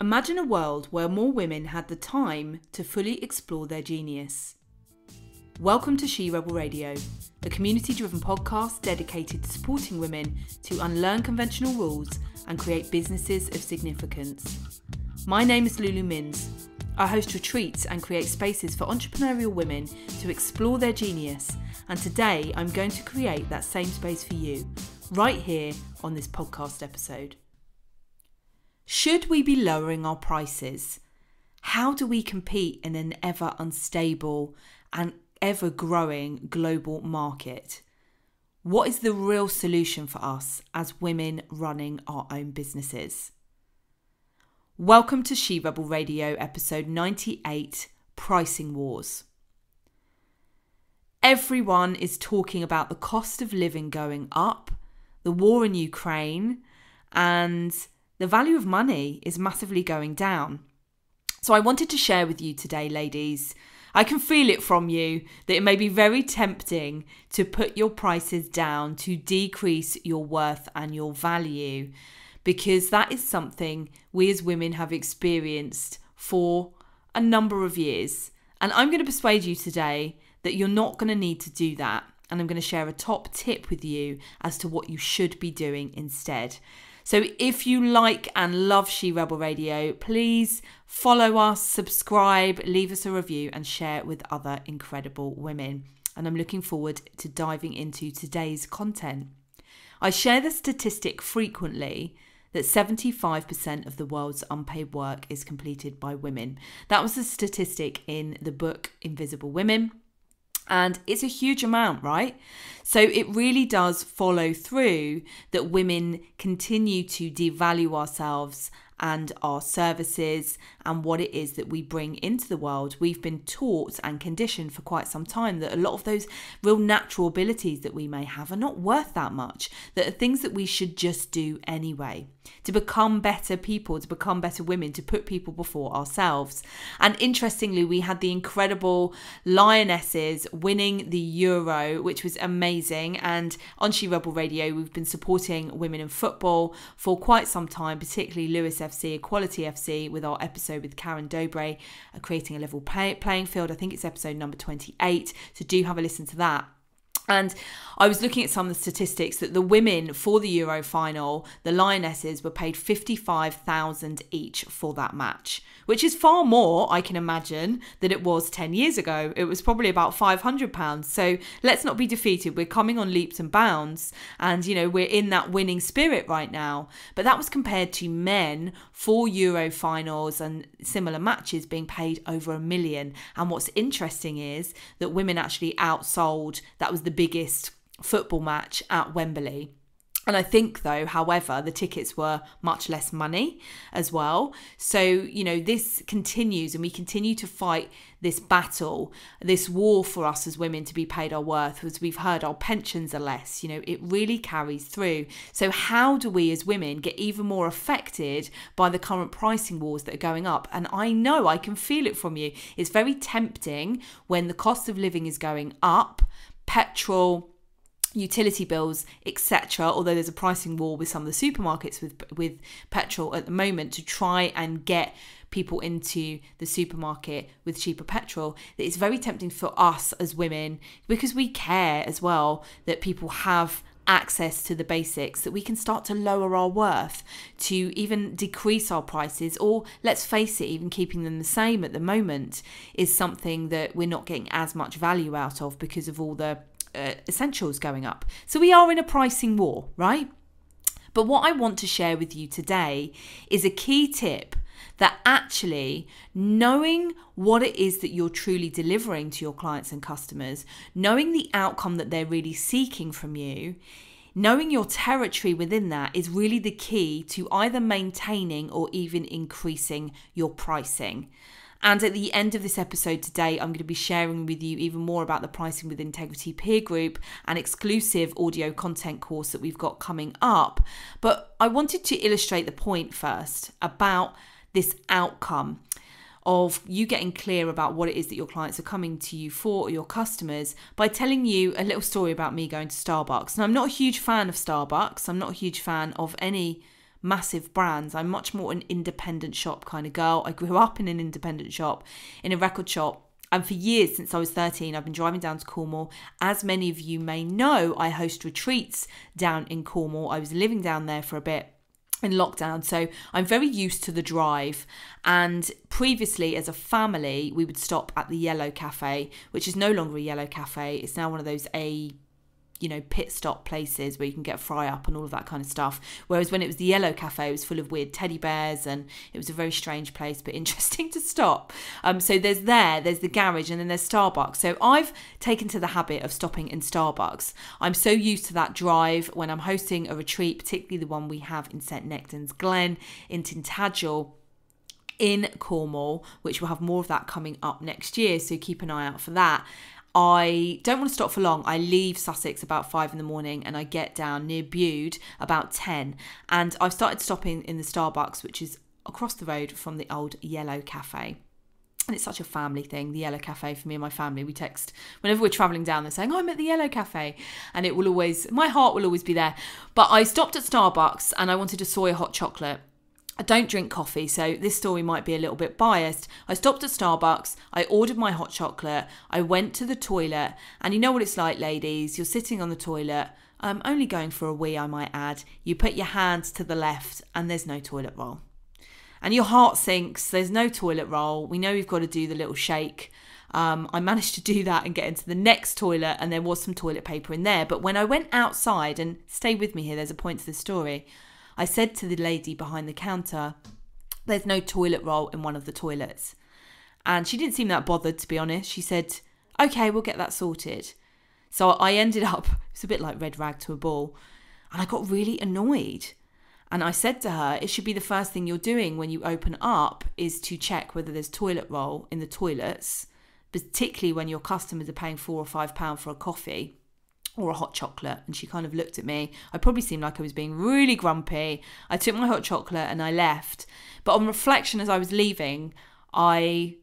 Imagine a world where more women had the time to fully explore their genius. Welcome to She Rebel Radio, a community-driven podcast dedicated to supporting women to unlearn conventional rules and create businesses of significance. My name is Lulu Minns. I host retreats and create spaces for entrepreneurial women to explore their genius, and today I'm going to create that same space for you, right here on this podcast episode. Should we be lowering our prices? How do we compete in an ever unstable and ever growing global market? What is the real solution for us as women running our own businesses? Welcome to She Rebel Radio episode 98, Pricing Wars. Everyone is talking about the cost of living going up, the war in Ukraine, and the value of money is massively going down. So I wanted to share with you today, ladies. I can feel it from you that it may be very tempting to put your prices down, to decrease your worth and your value, because that is something we as women have experienced for a number of years. And I'm going to persuade you today that you're not going to need to do that. And I'm going to share a top tip with you as to what you should be doing instead. So if you like and love She Rebel Radio, please follow us, subscribe, leave us a review and share it with other incredible women. And I'm looking forward to diving into today's content. I share the statistic frequently that 75% of the world's unpaid work is completed by women. That was a statistic in the book Invisible Women. And it's a huge amount, right? So it really does follow through that women continue to devalue ourselves and our services and what it is that we bring into the world. We've been taught and conditioned for quite some time that a lot of those real natural abilities that we may have are not worth that much, that are things that we should just do anyway, to become better people, to become better women, to put people before ourselves. And interestingly, we had the incredible Lionesses winning the Euro, which was amazing. And on She Rebel Radio, we've been supporting women in football for quite some time, particularly Lewis FC, Equality FC, with our episode with Karen Dobre, creating a level playing field. I think it's episode number 28. So do have a listen to that. And I was looking at some of the statistics that the women for the Euro final, the Lionesses, were paid $55,000 each for that match, which is far more, I can imagine, than it was 10 years ago. It was probably about £500. So let's not be defeated. We're coming on leaps and bounds and, we're in that winning spirit right now. But that was compared to men for Euro finals and similar matches being paid over $1 million. And what's interesting is that women actually outsold, that was the biggest football match at Wembley. And I think, though, however, the tickets were much less money as well. So, this continues and we continue to fight this battle, this war for us as women to be paid our worth. As we've heard, our pensions are less. It really carries through. So how do we as women get even more affected by the current pricing wars that are going up? And I know, I can feel it from you. It's very tempting when the cost of living is going up, petrol, utility bills, etc. Although there's a pricing war with some of the supermarkets with petrol at the moment to try and get people into the supermarket with cheaper petrol, that it's very tempting for us as women, because we care as well that people have access to the basics, that we can start to lower our worth, to even decrease our prices, or let's face it, even keeping them the same at the moment is something that we're not getting as much value out of because of all the essentials going up. So we are in a pricing war, right? But what I want to share with you today is a key tip that actually knowing what it is that you're truly delivering to your clients and customers, knowing the outcome that they're really seeking from you, knowing your territory within that is really the key to either maintaining or even increasing your pricing. And at the end of this episode today, I'm going to be sharing with you even more about the Pricing with Integrity peer group and exclusive audio content course that we've got coming up. But I wanted to illustrate the point first about this outcome of you getting clear about what it is that your clients are coming to you for, or your customers, by telling you a little story about me going to Starbucks. And I'm not a huge fan of Starbucks. I'm not a huge fan of any massive brands. I'm much more an independent shop kind of girl. I grew up in an independent shop, in a record shop. And for years, since I was 13, I've been driving down to Cornwall. As many of you may know, I host retreats down in Cornwall. I was living down there for a bit in lockdown, so I'm very used to the drive. And previously, as a family, we would stop at the Yellow Cafe, which is no longer a Yellow Cafe. It's now one of those pit stop places where you can get fry up and all of that kind of stuff. Whereas when it was the Yellow Cafe, it was full of weird teddy bears and it was a very strange place, but interesting to stop. So there's the garage, and then there's Starbucks. So I've taken to the habit of stopping in Starbucks. I'm so used to that drive when I'm hosting a retreat, particularly the one we have in St Nectan's Glen in Tintagel in Cornwall, which will have more of that coming up next year. So keep an eye out for that. I don't want to stop for long. I leave Sussex about 5 a.m. and I get down near Bude about 10. And I've started stopping in the Starbucks, which is across the road from the old Yellow Cafe. And it's such a family thing, the Yellow Cafe. For me and my family, we text whenever we're travelling down there saying, I'm at the Yellow Cafe. And it will always, my heart will always be there. But I stopped at Starbucks and I wanted a soy hot chocolate. I don't drink coffee, so this story might be a little bit biased. I stopped at Starbucks, I ordered my hot chocolate, I went to the toilet, and you know what it's like, ladies, you're sitting on the toilet, only going for a wee, I might add. You put your hands to the left and there's no toilet roll. And your heart sinks, there's no toilet roll. We know you've got to do the little shake. I managed to do that and get into the next toilet, and there was some toilet paper in there. But when I went outside, and stay with me here, there's a point to this story, I said to the lady behind the counter, there's no toilet roll in one of the toilets. And she didn't seem that bothered, to be honest. She said, okay, we'll get that sorted. So I ended up, it's a bit like red rag to a bull, and I got really annoyed. And I said to her, it should be the first thing you're doing when you open up is to check whether there's toilet roll in the toilets, particularly when your customers are paying £4 or £5 for a coffee or a hot chocolate. And she kind of looked at me. I probably seemed like I was being really grumpy. I took my hot chocolate and I left. But on reflection, as I was leaving, I,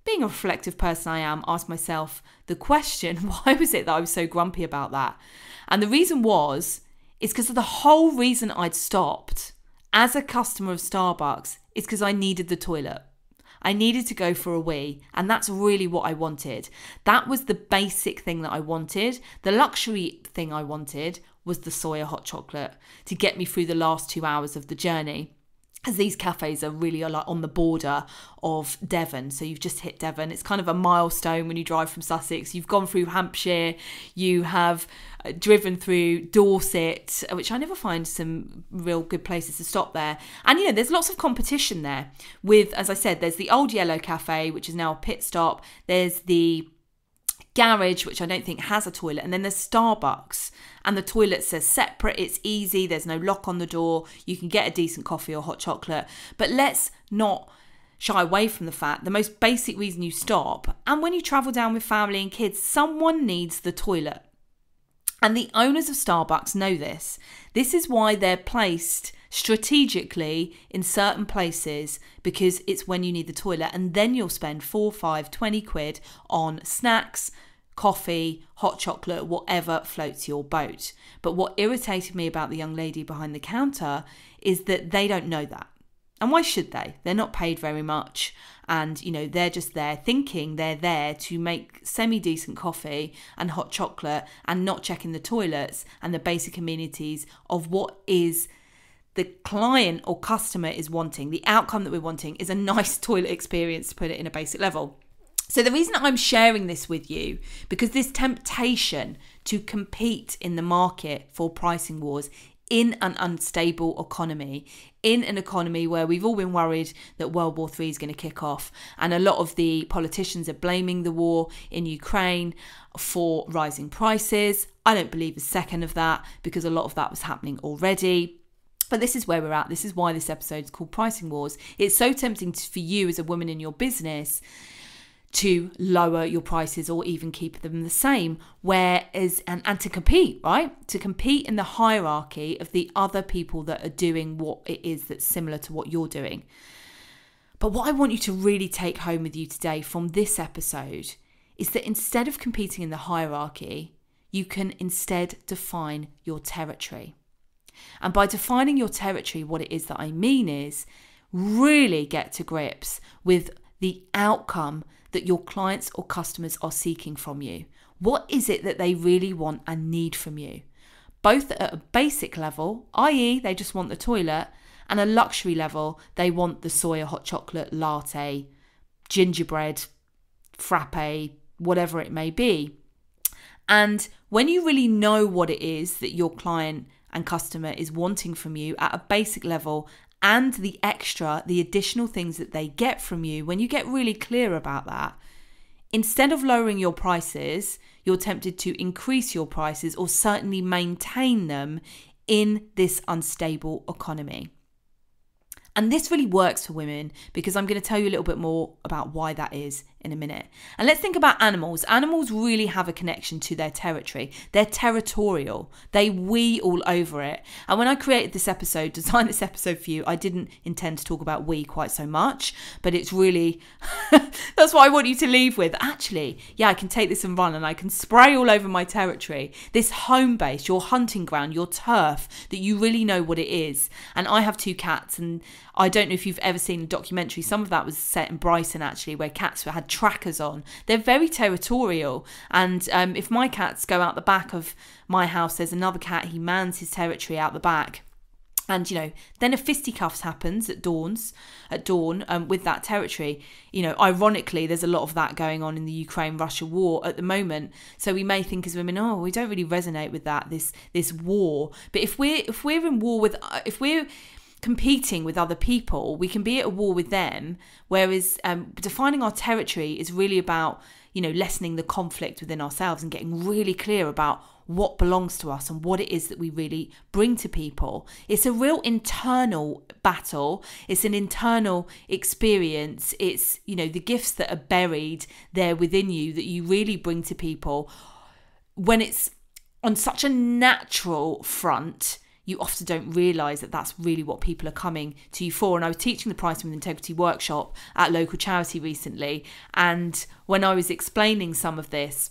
being a reflective person I am, asked myself the question, why was it that I was so grumpy about that? And the reason is because of the whole reason I'd stopped as a customer of Starbucks is because I needed the toilet. I needed to go for a wee, and that's really what I wanted. That was the basic thing that I wanted. The luxury thing I wanted was the soya hot chocolate to get me through the last 2 hours of the journey. As these cafes are really like on the border of Devon. So you've just hit Devon. It's kind of a milestone when you drive from Sussex. You've gone through Hampshire. You have driven through Dorset, which I never find some real good places to stop there. And, you know, there's lots of competition there with, as I said, there's the old Yellow Cafe, which is now a pit stop. There's the garage, which I don't think has a toilet, and then there's Starbucks, and the toilet says separate. It's easy, there's no lock on the door, you can get a decent coffee or hot chocolate. But let's not shy away from the fact the most basic reason you stop, and when you travel down with family and kids, someone needs the toilet. And the owners of Starbucks know this. This is why they're placed strategically in certain places, because it's when you need the toilet, and then you'll spend 4, 5, 20 quid on snacks, coffee, hot chocolate, whatever floats your boat. But what irritated me about the young lady behind the counter is that they don't know that. And why should they? They're not paid very much. And, you know, they're just there thinking they're there to make semi-decent coffee and hot chocolate and not checking the toilets and the basic amenities of what is the client or customer is wanting. The outcome that we're wanting is a nice toilet experience, to put it in a basic level. So the reason I'm sharing this with you, because this temptation to compete in the market for pricing wars in an unstable economy, in an economy where we've all been worried that World War III is going to kick off, and a lot of the politicians are blaming the war in Ukraine for rising prices. I don't believe a second of that, because a lot of that was happening already. But this is where we're at. This is why this episode is called Pricing Wars. It's so tempting for you as a woman in your business to lower your prices or even keep them the same, and to compete, right? To compete in the hierarchy of the other people that are doing what it is that's similar to what you're doing. But what I want you to really take home with you today from this episode is that instead of competing in the hierarchy, you can instead define your territory. And by defining your territory, what it is that I mean is really get to grips with the outcome that your clients or customers are seeking from you. What is it that they really want and need from you? Both at a basic level, i.e. they just want the toilet, and a luxury level, they want the soy or hot chocolate, latte, gingerbread, frappe, whatever it may be. And when you really know what it is that your client and customer is wanting from you at a basic level, and the additional things that they get from you, when you get really clear about that, instead of lowering your prices, you're tempted to increase your prices or certainly maintain them in this unstable economy. And this really works for women because I'm going to tell you a little bit more about why that is in a minute. And let's think about animals. Animals really have a connection to their territory. They're territorial. They wee all over it. And when I created this episode, designed this episode for you, I didn't intend to talk about wee quite so much, but it's really, that's what I want you to leave with. Actually, yeah, I can take this and run and I can spray all over my territory. This home base, your hunting ground, your turf, that you really know what it is. And I have 2 cats, and I don't know if you've ever seen a documentary. Some of that was set in Brighton, actually, where cats had trackers on. They're very territorial. And if my cats go out the back of my house, there's another cat, he mans his territory out the back. And, then a fisticuffs happens at dawn with that territory. Ironically, there's a lot of that going on in the Ukraine-Russia war at the moment. So we may think as women, oh, we don't really resonate with that, this war. But if we're in war with, if we're competing with other people, we can be at a war with them. Whereas defining our territory is really about, lessening the conflict within ourselves and getting really clear about what belongs to us and what it is that we really bring to people. It's a real internal battle. It's an internal experience. It's, the gifts that are buried there within you that you really bring to people. When it's on such a natural front, you often don't realise that that's really what people are coming to you for. And I was teaching the Pricing with Integrity workshop at a local charity recently. And when I was explaining some of this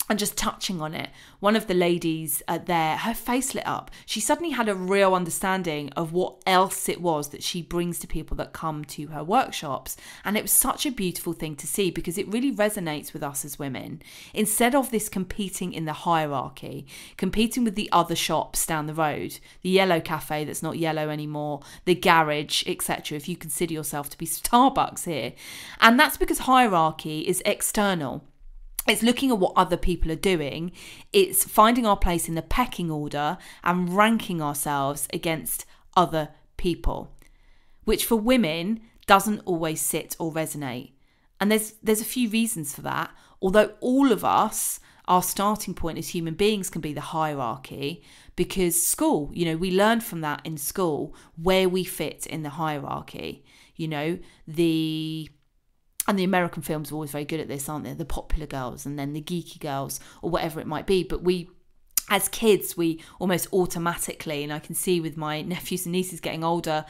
and just touching on it, one of the ladies there, her face lit up. She suddenly had a real understanding of what else it was that she brings to people that come to her workshops. And it was such a beautiful thing to see because it really resonates with us as women. Instead of this competing in the hierarchy, competing with the other shops down the road, the yellow cafe that's not yellow anymore, the garage, etc., if you consider yourself to be Starbucks here. And that's because hierarchy is external. It's looking at what other people are doing. It's finding our place in the pecking order and ranking ourselves against other people, which for women doesn't always sit or resonate. And there's a few reasons for that. Although all of us, our starting point as human beings can be the hierarchy, because school, we learn from that in school where we fit in the hierarchy. And the American films are always very good at this, aren't they? The popular girls and then the geeky girls or whatever it might be. But as kids, we almost automatically, and I can see with my nephews and nieces getting older,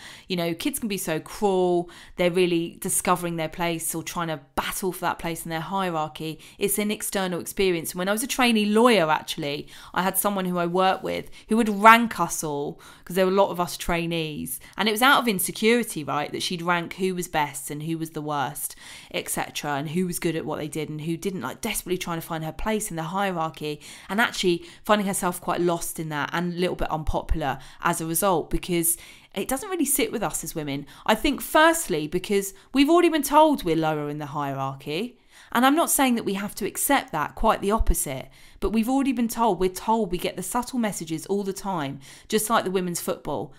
kids can be so cruel. They're really discovering their place or trying to battle for that place in their hierarchy. It's an external experience. When I was a trainee lawyer, actually, I had someone who I worked with who would rank us all because there were a lot of us trainees. And it was out of insecurity, right, that she'd rank who was best and who was the worst, etc., and who was good at what they did and who didn't, like desperately trying to find her place in the hierarchy and actually finding herself quite lost in that and a little bit unpopular as a result, because it doesn't really sit with us as women. I think firstly because we've already been told we're lower in the hierarchy, and I'm not saying that we have to accept that, quite the opposite, but we've already been told, we get the subtle messages all the time, just like the women's football.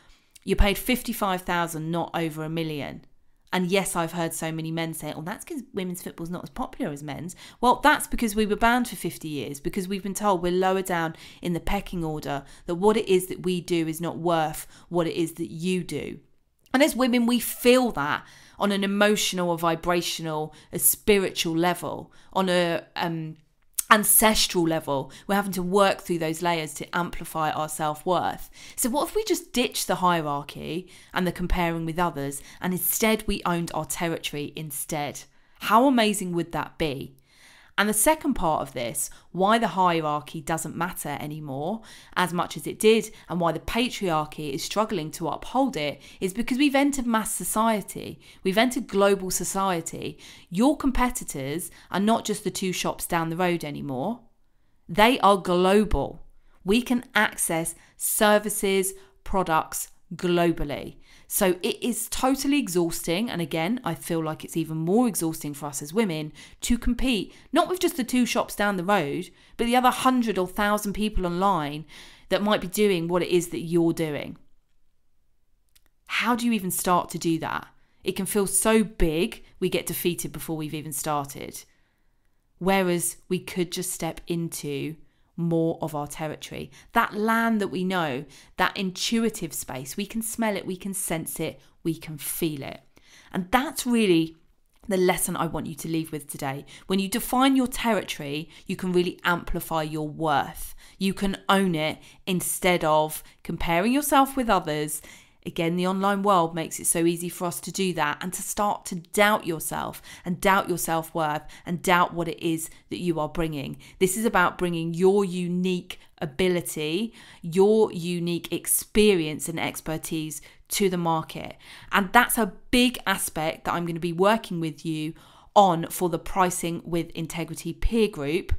You're paid 55,000, not over $1 million. And yes, I've heard so many men say, oh, that's because women's football's not as popular as men's. Well, that's because we were banned for 50 years, because we've been told we're lower down in the pecking order, that what it is that we do is not worth what it is that you do. And as women, we feel that on an emotional, a vibrational, a spiritual level, on a ancestral level. We're having to work through those layers to amplify our self-worth. So what if we just ditched the hierarchy and the comparing with others, and instead we owned our territory instead? How amazing would that be? And the second part of this, why the hierarchy doesn't matter anymore as much as it did, and why the patriarchy is struggling to uphold it, is because we've entered mass society. We've entered global society. Your competitors are not just the 2 shops down the road anymore. They are global. We can access services, products globally. So it is totally exhausting. And again, I feel like it's even more exhausting for us as women to compete, not with just the 2 shops down the road, but the other 100 or 1,000 people online that might be doing what it is that you're doing. How do you even start to do that? It can feel so big, we get defeated before we've even started. Whereas we could just step into more of our territory, that land that we know, that intuitive space. We can smell it, we can sense it, we can feel it. And that's really the lesson I want you to leave with today. When you define your territory, you can really amplify your worth. You can own it instead of comparing yourself with others. Again, the online world makes it so easy for us to do that and to start to doubt yourself and doubt your self-worth and doubt what it is that you are bringing. This is about bringing your unique ability, your unique experience and expertise to the market. And that's a big aspect that I'm going to be working with you on for the Pricing with Integrity peer group.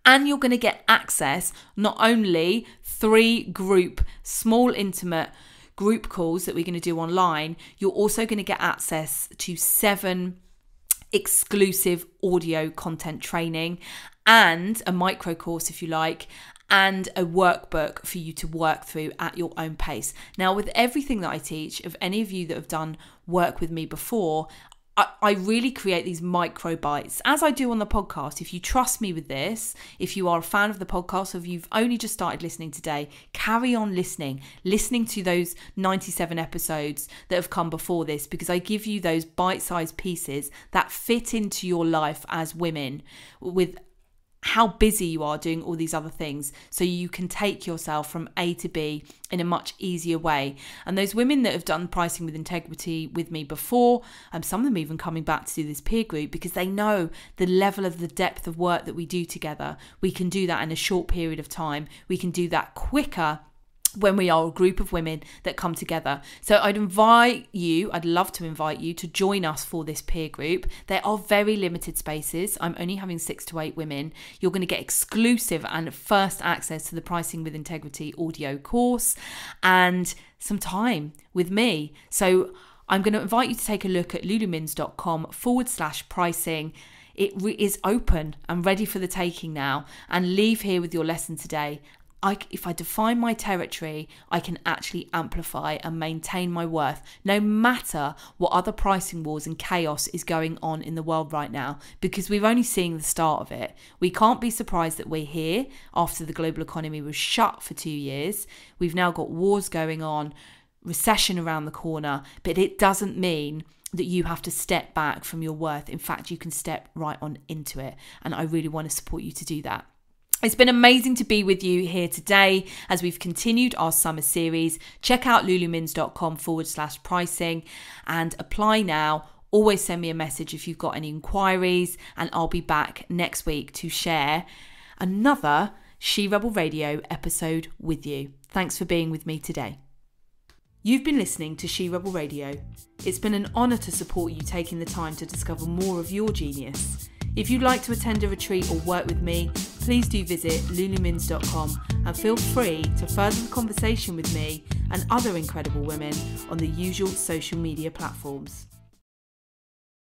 And you're going to get access not only 3 group, small, intimate group calls that we're going to do online, you're also going to get access to 7 exclusive audio content training and a micro course, if you like, and a workbook for you to work through at your own pace. Now, with everything that I teach, if any of you that have done work with me before, I really create these micro bites, as I do on the podcast. If you trust me with this, if you are a fan of the podcast, or if you've only just started listening today, carry on listening to those 97 episodes that have come before this, because I give you those bite-sized pieces that fit into your life as women with how busy you are doing all these other things, so you can take yourself from A to B in a much easier way. And those women that have done Pricing with Integrity with me before, some of them even coming back to do this peer group because they know the level of the depth of work that we do together. We can do that in a short period of time. We can do that quicker when we are a group of women that come together. So I'd love to invite you to join us for this peer group. There are very limited spaces. I'm only having 6 to 8 women. You're going to get exclusive and first access to the Pricing with Integrity audio course and some time with me. So I'm going to invite you to take a look at luluminns.com/pricing. It is open and ready for the taking now, and leave here with your lesson today. If I define my territory, I can actually amplify and maintain my worth, no matter what other pricing wars and chaos is going on in the world right now, because we're only seeing the start of it. We can't be surprised that we're here after the global economy was shut for 2 years. We've now got wars going on, recession around the corner, but it doesn't mean that you have to step back from your worth. In fact, you can step right on into it. And I really want to support you to do that. It's been amazing to be with you here today as we've continued our summer series. Check out luluminns.com/pricing and apply now. Always send me a message if you've got any inquiries, and I'll be back next week to share another She Rebel Radio episode with you. Thanks for being with me today. You've been listening to She Rebel Radio. It's been an honour to support you taking the time to discover more of your genius. If you'd like to attend a retreat or work with me, please do visit luluminns.com and feel free to further the conversation with me and other incredible women on the usual social media platforms.